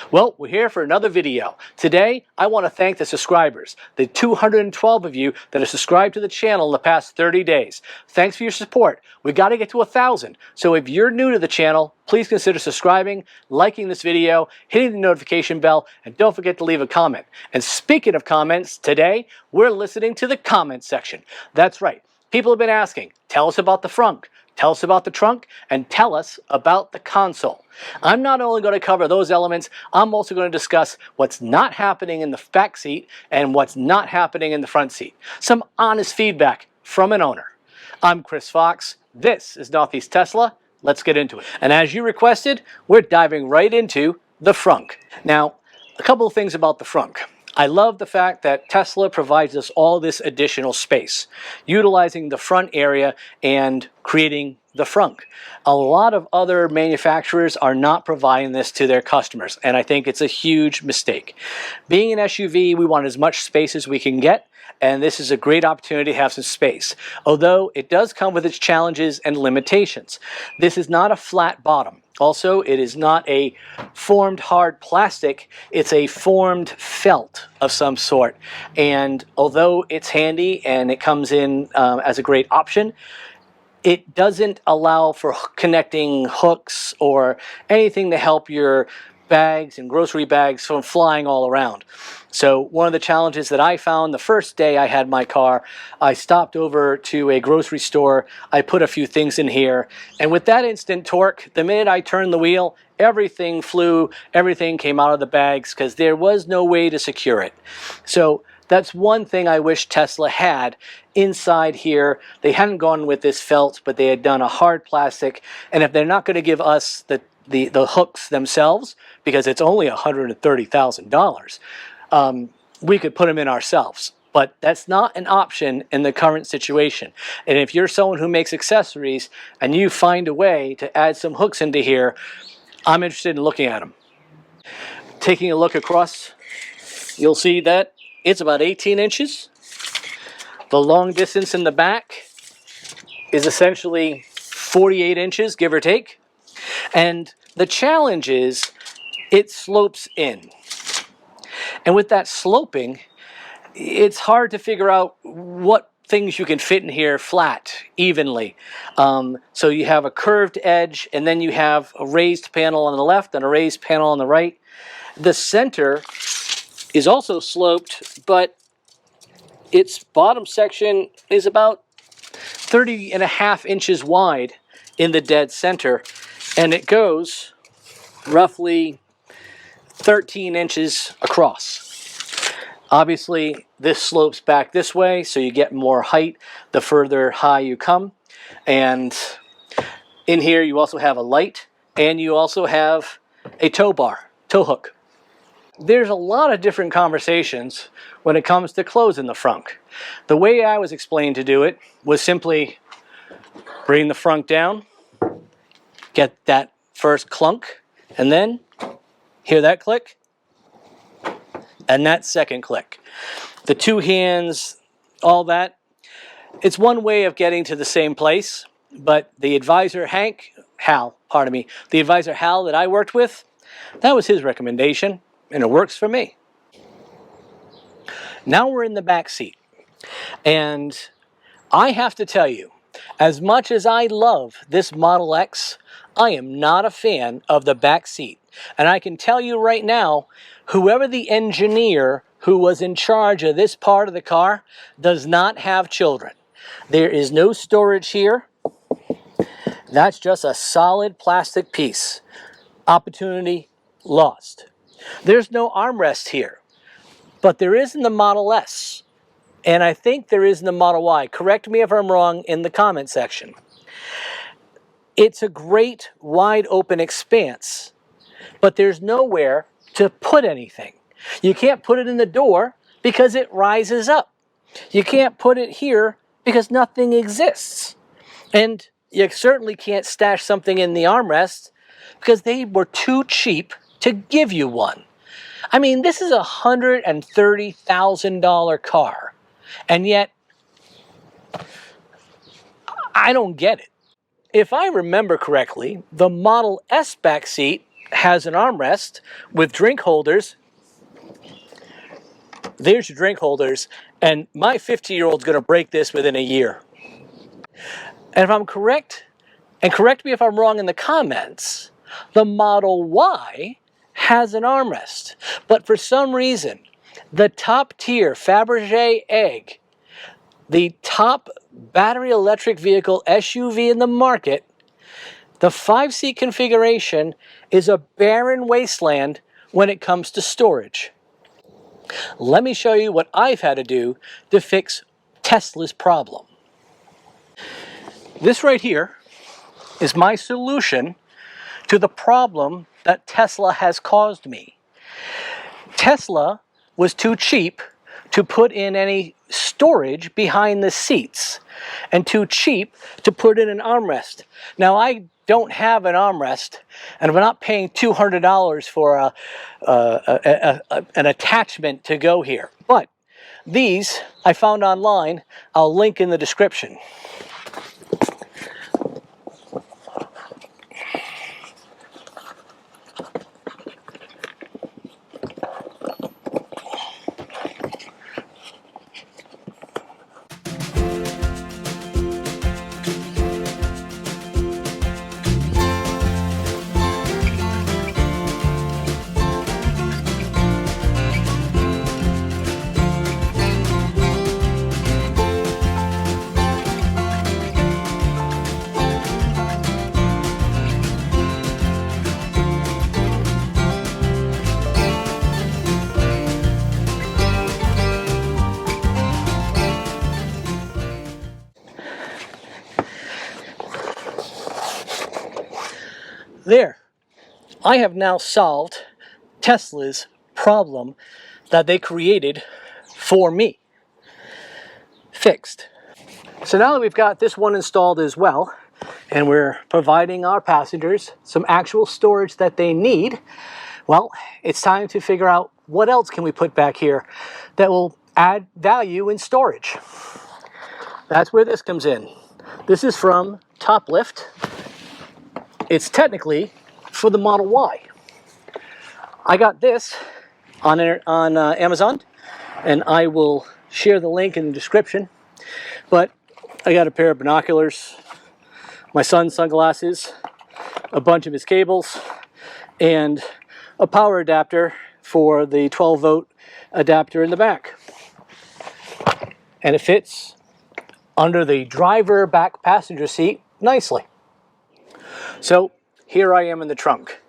Well, we're here for another video. Today, I want to thank the subscribers, the 212 of you that have subscribed to the channel in the past 30 days. Thanks for your support. We got to get to 1,000. So if you're new to the channel, please consider subscribing, liking this video, hitting the notification bell, and don't forget to leave a comment. And speaking of comments, today, we're listening to the comment section. That's right. People have been asking, tell us about the Frunk, tell us about the trunk, and tell us about the console. I'm not only going to cover those elements, I'm also going to discuss what's not happening in the back seat and what's not happening in the front seat. Some honest feedback from an owner. I'm Chris Fox. This is Northeast Tesla. Let's get into it. And as you requested, we're diving right into the Frunk. Now, a couple of things about the Frunk. I love the fact that Tesla provides us all this additional space, utilizing the front area and creating the Frunk. A lot of other manufacturers are not providing this to their customers, and I think it's a huge mistake. Being an SUV, we want as much space as we can get, and this is a great opportunity to have some space, although it does come with its challenges and limitations. This is not a flat bottom. Also, it is not a formed hard plastic, it's a formed felt of some sort. And although it's handy and it comes in as a great option, it doesn't allow for connecting hooks or anything to help your bags and grocery bags from flying all around. So one of the challenges that I found the first day I had my car, I stopped over to a grocery store, I put a few things in here, and with that instant torque, the minute I turned the wheel, everything flew, everything came out of the bags because there was no way to secure it. So that's one thing I wish Tesla had inside here. They hadn't gone with this felt, but they had done a hard plastic, and if they're not going to give us the hooks themselves, because it's only $130,000, we could put them in ourselves. But that's not an option in the current situation. And if you're someone who makes accessories and you find a way to add some hooks into here, I'm interested in looking at them. Taking a look across, you'll see that it's about 18 inches. The long distance in the back is essentially 48 inches, give or take. And the challenge is it slopes in. And with that sloping, it's hard to figure out what things you can fit in here flat, evenly. So you have a curved edge, and then you have a raised panel on the left and a raised panel on the right. The center is also sloped, but its bottom section is about 30.5 inches wide in the dead center, and it goes roughly 13 inches across. Obviously, this slopes back this way, so you get more height the further high you come. And in here, you also have a light, and you also have a tow bar, tow hook. There's a lot of different conversations when it comes to closing the Frunk. The way I was explained to do it was simply bring the Frunk down, get that first clunk, and then hear that click, and that second click. The two hands, all that, it's one way of getting to the same place, but the advisor Hal that I worked with, that was his recommendation, and it works for me. Now we're in the back seat, and I have to tell you, as much as I love this Model X, I am not a fan of the back seat. And I can tell you right now, whoever the engineer who was in charge of this part of the car does not have children. There is no storage here. That's just a solid plastic piece. Opportunity lost. There's no armrest here, but there is in the Model S. And I think there is in the Model Y. Correct me if I'm wrong in the comment section. It's a great wide open expanse, but there's nowhere to put anything. You can't put it in the door because it rises up. You can't put it here because nothing exists. And you certainly can't stash something in the armrest because they were too cheap to give you one. I mean, this is a $130,000 car, and yet I don't get it. If I remember correctly, the Model S back seat has an armrest with drink holders. There's your drink holders, and my 50-year-old's going to break this within a year. And if I'm correct, and correct me if I'm wrong in the comments, the Model Y has an armrest. But for some reason, the top tier Fabergé egg, the top battery electric vehicle SUV in the market, the 5-seat configuration is a barren wasteland when it comes to storage. Let me show you what I've had to do to fix Tesla's problem. This right here is my solution to the problem that Tesla has caused me. Tesla was too cheap to put in any storage behind the seats and too cheap to put in an armrest. Now, I don't have an armrest, and I'm not paying $200 for an attachment to go here. But these I found online. I'll link in the description. There, I have now solved Tesla's problem that they created for me. Fixed. So now that we've got this one installed as well, and we're providing our passengers some actual storage that they need, well, it's time to figure out what else can we put back here that will add value in storage. That's where this comes in. This is from Toplift. It's technically for the Model Y. I got this on Amazon, and I will share the link in the description. But I got a pair of binoculars, my son's sunglasses, a bunch of his cables, and a power adapter for the 12-volt adapter in the back. And it fits under the driver back passenger seat nicely. So here I am in the trunk.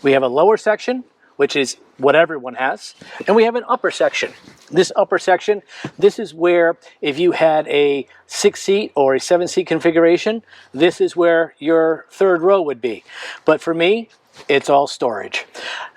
We have a lower section, which is what everyone has, and we have an upper section. This upper section, this is where if you had a 6-seat or a 7-seat configuration, this is where your third row would be. But for me, it's all storage.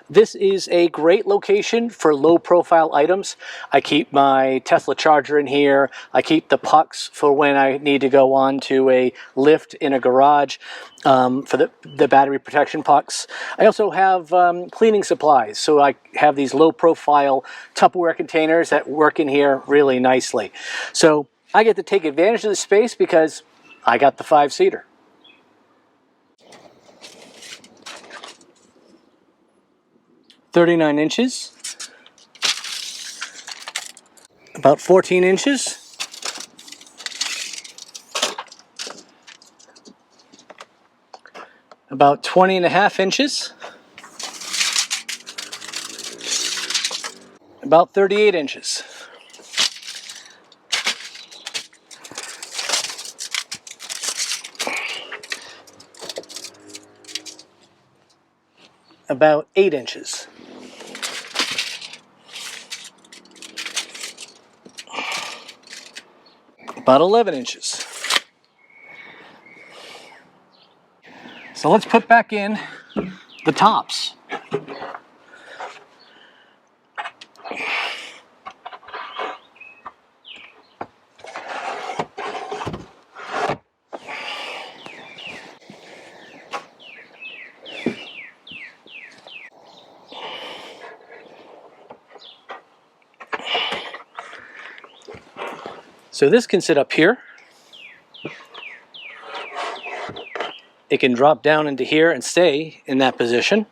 This is a great location for low-profile items. I keep my Tesla charger in here. I keep the pucks for when I need to go on to a lift in a garage for the battery protection pucks. I also have cleaning supplies, so I have these low-profile Tupperware containers that work in here really nicely. So I get to take advantage of the space because I got the 5-seater. "39 inches, about 14 inches, about 20.5 inches, about 38 inches. About 8 inches. About 11 inches. So let's put back in the tops. So this can sit up here. It can drop down into here and stay in that position.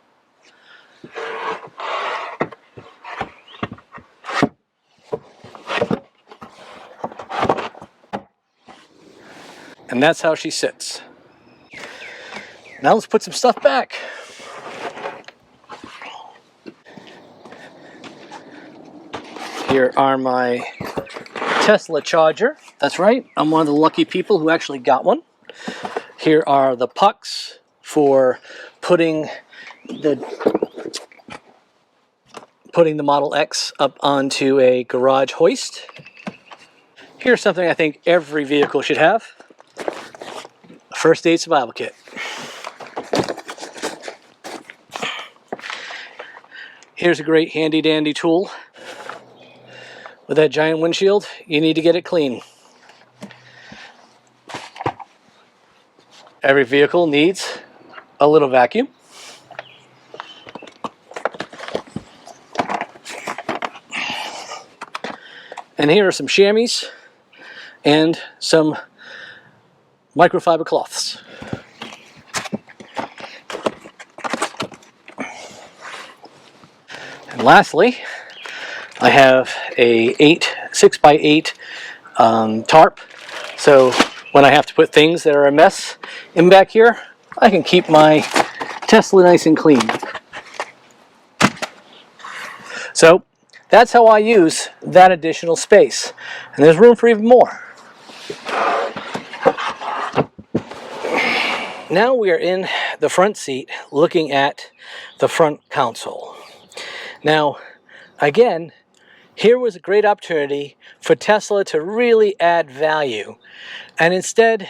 And that's how she sits. Now let's put some stuff back. Here are my Tesla charger. That's right, I'm one of the lucky people who actually got one. Here are the pucks for putting the Model X up onto a garage hoist. Here's something I think every vehicle should have. A first aid survival kit. Here's a great handy dandy tool. With that giant windshield, you need to get it clean. Every vehicle needs a little vacuum. And here are some chamois and some microfiber cloths. And lastly, I have a 6x8 tarp. So when I have to put things that are a mess in back here, I can keep my Tesla nice and clean. So that's how I use that additional space. And there's room for even more. Now we are in the front seat looking at the front console. Now, again, here was a great opportunity for Tesla to really add value, and instead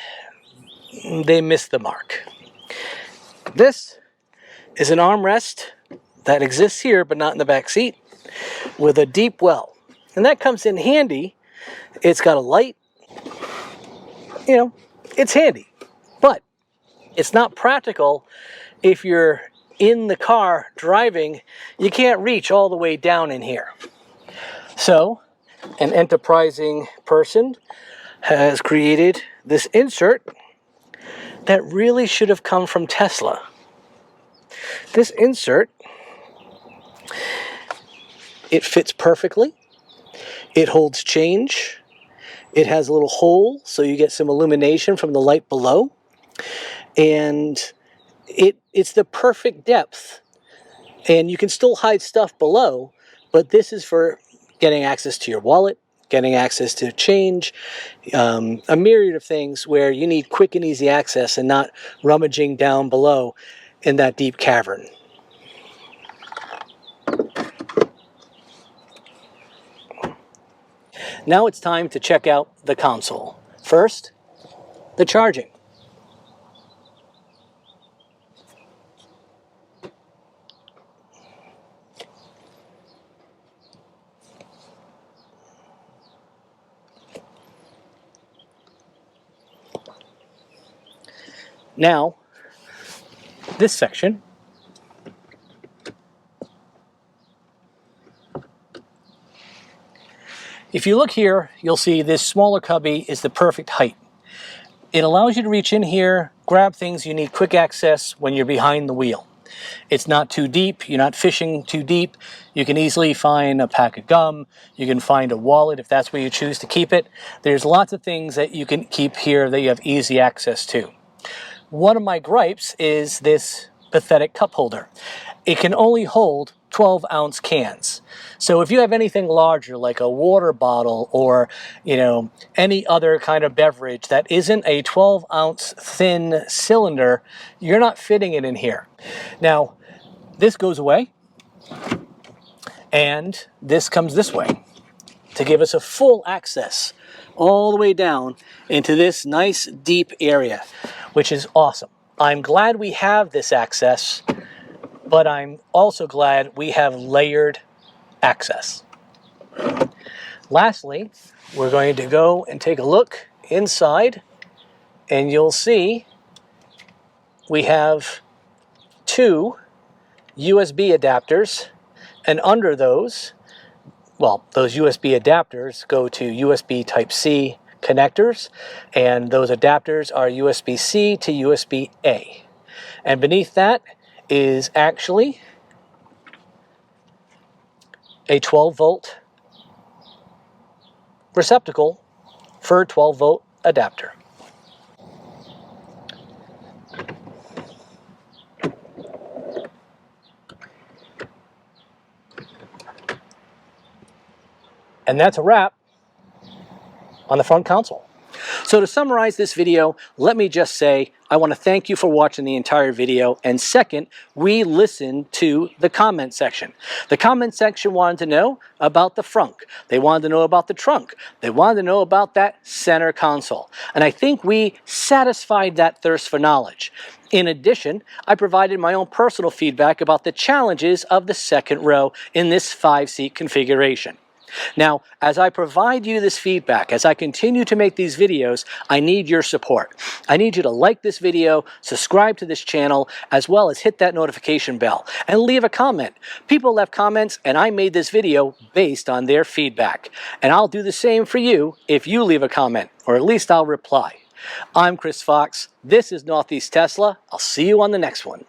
they missed the mark. This is an armrest that exists here but not in the back seat with a deep well, and that comes in handy. It's got a light, you know, it's handy, but it's not practical if you're in the car driving. You can't reach all the way down in here. So an enterprising person has created this insert that really should have come from Tesla. This insert, it fits perfectly. It holds change. It has a little hole so you get some illumination from the light below. And it's the perfect depth. And you can still hide stuff below, but this is for getting access to your wallet, getting access to change, a myriad of things where you need quick and easy access and not rummaging down below in that deep cavern. Now it's time to check out the console. First, the charging. Now, this section if you look here, you'll see this smaller cubby is the perfect height. It allows you to reach in here, grab things you need quick access when you're behind the wheel. It's not too deep, you're not fishing too deep. You can easily find a pack of gum, you can find a wallet if that's where you choose to keep it. There's lots of things that you can keep here that you have easy access to. One of my gripes is this pathetic cup holder. It can only hold 12-ounce cans. So if you have anything larger like a water bottle or, any other kind of beverage that isn't a 12-ounce thin cylinder, you're not fitting it in here. Now, this goes away, and this comes this way to give us a full access all the way down into this nice deep area, which is awesome. I'm glad we have this access, but I'm also glad we have layered access. Lastly, we're going to go and take a look inside, and you'll see we have two USB adapters, and under those USB adapters go to USB Type-C connectors, and those adapters are USB-C to USB-A. And beneath that is actually a 12-volt receptacle for a 12-volt adapter. And that's a wrap on the front console. So to summarize this video, let me just say I want to thank you for watching the entire video, and second, we listened to the comment section. The comment section wanted to know about the frunk. They wanted to know about the trunk. They wanted to know about that center console. And I think we satisfied that thirst for knowledge. In addition, I provided my own personal feedback about the challenges of the second row in this 5-seat configuration. Now, as I provide you this feedback, as I continue to make these videos, I need your support. I need you to like this video, subscribe to this channel, as well as hit that notification bell, and leave a comment. People left comments, and I made this video based on their feedback. And I'll do the same for you if you leave a comment, or at least I'll reply. I'm Chris Fox. This is Northeast Tesla. I'll see you on the next one.